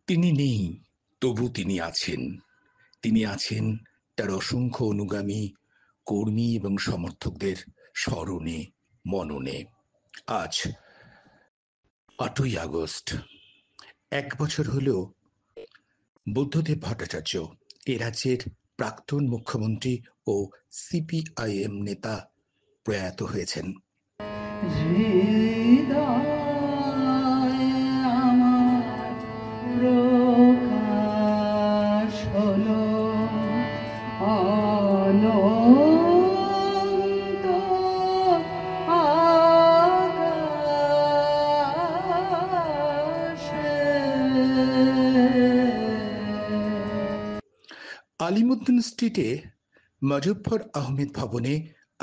তিনি নেই, তবু তিনি আছেন। তিনি আছেন তার অসংখ্য অনুগামী, কর্মী এবং সমর্থকদের স্মরণে, মননে। আজ ৮ই আগস্ট, ১ বছর হল বুদ্ধদেব ভট্টাচার্য, এ রাজ্যের প্রাক্তন মুখ্যমন্ত্রী ও সিপিআইএম নেতা, প্রয়াত হয়েছেন। আলিমুদ্দিন স্ট্রিটে মজফফর আহমেদ ভবনে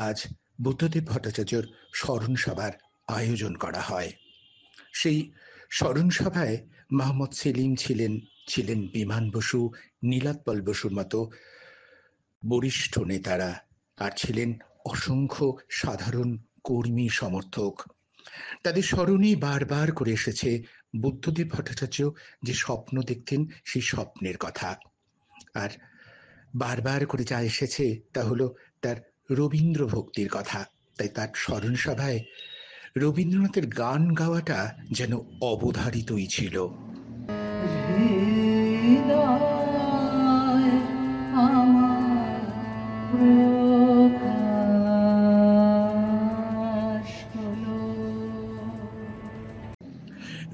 আজ বুদ্ধদেব ভট্টাচার্যর স্মরণ সভার আয়োজন করা হয়। সেই স্মরণ সভায় মোহাম্মদ সেলিম ছিলেন বিমান বসু, নীলাৎপল বসুর মতো বরিষ্ঠ নেতারা, আর ছিলেন অসংখ্য সাধারণ কর্মী সমর্থক। তাদের স্মরণেই বারবার করে এসেছে বুদ্ধদেব ভট্টাচার্য যে স্বপ্ন দেখতেন, সেই স্বপ্নের কথা। আর বারবার করে যা এসেছে তা হলো তার রবীন্দ্র ভক্তির কথা। তাই তার স্মরণ সভায় রবীন্দ্রনাথের গান গাওয়াটা যেন অবধারিতই ছিল।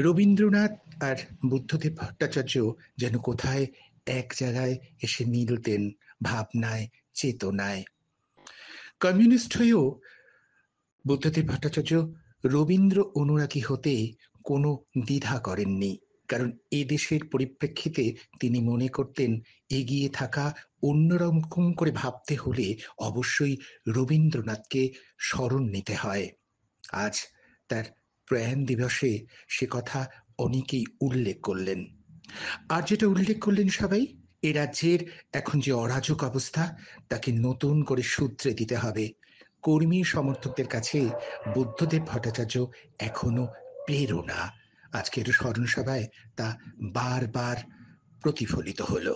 রবীন্দ্রনাথ আর বুদ্ধদেব ভট্টাচার্য যেন কোথায় এক জায়গায় এসে মিলতেন, ভাবনায়, চেতনায়। কমিউনিস্ট হয়েও বুদ্ধদেব ভট্টাচার্য রবীন্দ্র অনুরাগী হতে কোনো দ্বিধা করেননি, কারণ এ দেশের পরিপ্রেক্ষিতে তিনি মনে করতেন এগিয়ে থাকা অন্যরকম করে ভাবতে হলে অবশ্যই রবীন্দ্রনাথকে স্মরণ নিতে হয়। আজ তার প্রয়াণ দিবসে সে কথা অনেকেই উল্লেখ করলেন। আর যেটা উল্লেখ করলেন সবাই, এ রাজ্যের এখন যে অরাজক অবস্থা, তাকে নতুন করে শুধরে দিতে হবে। কর্মী সমর্থকদের কাছে বুদ্ধদেব ভট্টাচার্য এখনো প্রেরণা। আজকের স্মরণ সভায় তা বারবার প্রতিফলিত হলো।